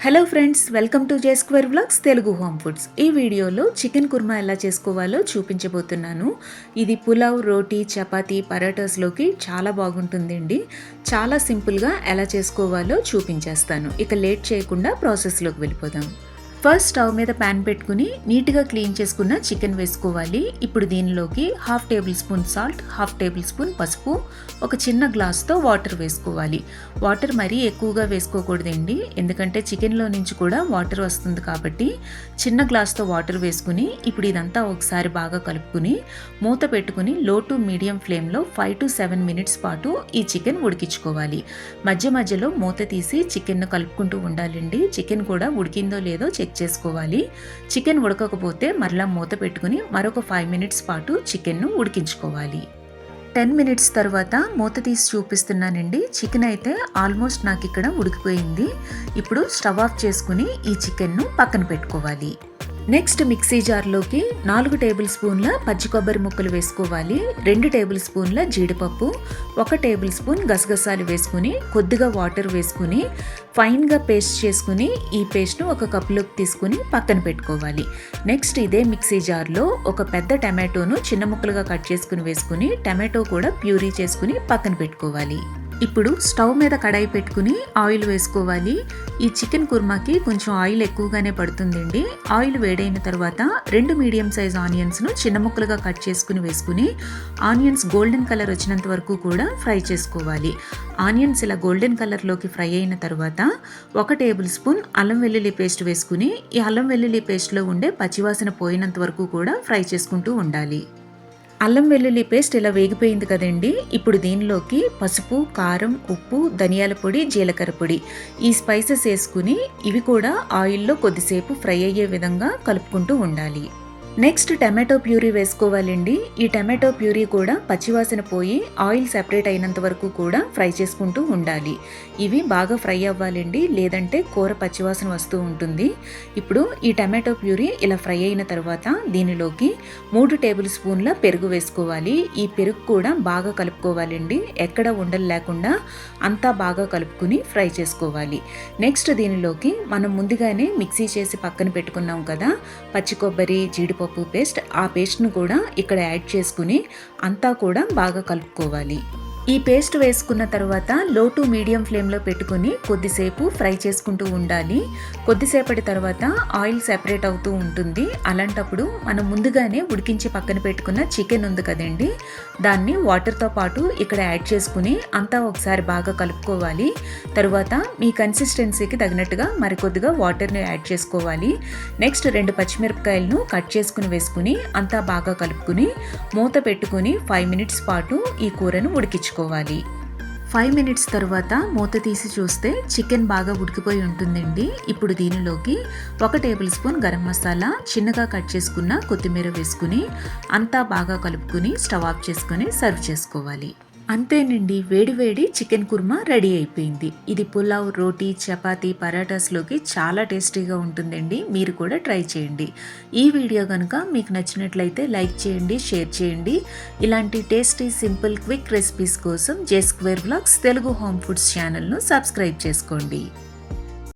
Hello friends, welcome to J square vlogs Telugu home foods. ఈ వీడియోలో chicken kurma ఎలా చేసుకోవాలో చూపించబోతున్నాను. ఇది పులావ్, రోటీ, చపాతీ, పరాటాస్లోకి చాలా బాగుంటుందండి. చాలా సింపుల్గా ఎలా చేసుకోవాలో చూపించేస్తాను. ఇక లేట్ చేయకుండా ప్రాసెస్లోకి వెళ్ళిపోదాం. ఫస్ట్ స్టవ్ మీద ప్యాన్ పెట్టుకుని నీట్గా క్లీన్ చేసుకున్న చికెన్ వేసుకోవాలి. ఇప్పుడు దీనిలోకి 1/2 table spoon salt, 1/2 table spoon పసుపు, ఒక చిన్న గ్లాస్తో వాటర్ వేసుకోవాలి. వాటర్ మరీ ఎక్కువగా వేసుకోకూడదండి, ఎందుకంటే చికెన్లో నుంచి కూడా వాటర్ వస్తుంది కాబట్టి చిన్న గ్లాస్తో వాటర్ వేసుకుని ఇప్పుడు ఇదంతా ఒకసారి బాగా కలుపుకుని మూత పెట్టుకుని లో టు మీడియం ఫ్లేమ్లో 5 to 7 మినిట్స్ పాటు ఈ చికెన్ ఉడికించుకోవాలి. మధ్య మధ్యలో మూత తీసి చికెన్ను కలుపుకుంటూ ఉండాలండి. చికెన్ కూడా ఉడికిందో లేదో చెక్ చేసుకోవాలి. చికెన్ ఉడకకపోతే మరలా మూత పెట్టుకుని మరొక 5 మినిట్స్ పాటు చికెన్ను ఉడికించుకోవాలి. 10 మినిట్స్ తర్వాత మూత తీసి చూపిస్తున్నానండి. చికెన్ అయితే ఆల్మోస్ట్ నాకు ఇక్కడ ఉడికిపోయింది. ఇప్పుడు స్టవ్ ఆఫ్ చేసుకుని ఈ చికెన్ను పక్కన పెట్టుకోవాలి. నెక్స్ట్ మిక్సీ జార్లోకి 4 టేబుల్ స్పూన్ల పచ్చి కొబ్బరి ముక్కలు వేసుకోవాలి. 2 టేబుల్ స్పూన్ల జీడిపప్పు, 1 టేబుల్ స్పూన్ గసగసాలు వేసుకుని కొద్దిగా వాటర్ వేసుకుని ఫైన్గా పేస్ట్ చేసుకుని ఈ పేస్ట్ను ఒక కప్లోకి తీసుకుని పక్కన పెట్టుకోవాలి. నెక్స్ట్ ఇదే మిక్సీ జార్లో ఒక పెద్ద టమాటోను చిన్న ముక్కలుగా కట్ చేసుకుని వేసుకుని టమాటో కూడా ప్యూరీ చేసుకుని పక్కన పెట్టుకోవాలి. ఇప్పుడు స్టవ్ మీద కడాయి పెట్టుకుని ఆయిల్ వేసుకోవాలి. ఈ చికెన్ కుర్మాకి కొంచెం ఆయిల్ ఎక్కువగానే పడుతుందండి. ఆయిల్ వేడైన తర్వాత 2 మీడియం సైజ్ ఆనియన్స్ను చిన్న ముక్కలుగా కట్ చేసుకుని వేసుకుని ఆనియన్స్ గోల్డెన్ కలర్ వచ్చినంత వరకు కూడా ఫ్రై చేసుకోవాలి. ఆనియన్స్ ఇలా గోల్డెన్ కలర్లోకి ఫ్రై అయిన తర్వాత 1 టేబుల్ స్పూన్ అల్లం వెల్లుల్లి పేస్ట్ వేసుకుని ఈ అల్లం వెల్లుల్లి పేస్ట్లో ఉండే పచ్చివాసన పోయినంత వరకు కూడా ఫ్రై చేసుకుంటూ ఉండాలి. అల్లం వెల్లుల్లి పేస్ట్ ఇలా వేగిపోయింది కదండి. ఇప్పుడు దీనిలోకి పసుపు, కారం, ఉప్పు, ధనియాల పొడి, జీలకర్ర పొడి ఈ స్పైసెస్ వేసుకుని ఇవి కూడా ఆయిల్లో కొద్దిసేపు ఫ్రై అయ్యే విధంగా కలుపుకుంటూ ఉండాలి. నెక్స్ట్ టమాటో ప్యూరీ వేసుకోవాలండి. ఈ టమాటో ప్యూరీ కూడా పచ్చివాసన పోయి ఆయిల్ సెపరేట్ అయినంత వరకు కూడా ఫ్రై చేసుకుంటూ ఉండాలి. ఇవి బాగా ఫ్రై అవ్వాలండి, లేదంటే కూర పచ్చివాసన వస్తూ ఉంటుంది. ఇప్పుడు ఈ టమాటో ప్యూరీ ఇలా ఫ్రై అయిన తర్వాత దీనిలోకి 3 టేబుల్ స్పూన్ల పెరుగు వేసుకోవాలి. ఈ పెరుగు కూడా బాగా కలుపుకోవాలండి, ఎక్కడ ఉండలు లేకుండా అంతా బాగా కలుపుకుని ఫ్రై చేసుకోవాలి. నెక్స్ట్ దీనిలోకి మనం ముందుగానే మిక్సీ చేసి పక్కన పెట్టుకున్నాం కదా పచ్చి కొబ్బరి, జీడిపప్పు పేస్ట్, ఆ పేస్ట్ను కూడా ఇక్కడ యాడ్ చేసుకుని అంతా కూడా బాగా కలుపుకోవాలి. ఈ పేస్ట్ వేసుకున్న తర్వాత లో టు మీడియం ఫ్లేమ్లో పెట్టుకుని కొద్దిసేపు ఫ్రై చేసుకుంటూ ఉండాలి. కొద్దిసేపటి తర్వాత ఆయిల్ సెపరేట్ అవుతూ ఉంటుంది. అలాంటప్పుడు మనం ముందుగానే ఉడికించి పక్కన పెట్టుకున్న చికెన్ ఉంది కదండి, దాన్ని వాటర్తో పాటు ఇక్కడ యాడ్ చేసుకుని అంతా ఒకసారి బాగా కలుపుకోవాలి. తరువాత మీ కన్సిస్టెన్సీకి తగినట్టుగా మరికొద్దిగా వాటర్ని యాడ్ చేసుకోవాలి. నెక్స్ట్ 2 పచ్చిమిరపకాయలను కట్ చేసుకుని వేసుకుని అంతా బాగా కలుపుకుని మూత పెట్టుకుని 5 మినిట్స్ పాటు ఈ కూరను ఉడికించుకోవాలి. 5 మినిట్స్ తర్వాత మూత తీసి చూస్తే చికెన్ బాగా ఉడికిపోయి ఉంటుందండి. ఇప్పుడు దీనిలోకి 1 టేబుల్ స్పూన్ గరం మసాలా, చిన్నగా కట్ చేసుకున్న కొత్తిమీర వేసుకుని అంతా బాగా కలుపుకుని స్టవ్ ఆఫ్ చేసుకుని సర్వ్ చేసుకోవాలి. అంతేనండి, వేడి చికెన్ కుర్మా రెడీ అయిపోయింది. ఇది పులావ్, రోటీ, చపాతీ, పరాటాస్లోకి చాలా టేస్టీగా ఉంటుందండి. మీరు కూడా ట్రై చేయండి. ఈ వీడియో కనుక మీకు నచ్చినట్లయితే లైక్ చేయండి, షేర్ చేయండి. ఇలాంటి టేస్టీ, సింపుల్, క్విక్ రెసిపీస్ కోసం జే square vlogs Telugu home foods ఛానల్ను సబ్స్క్రైబ్ చేసుకోండి.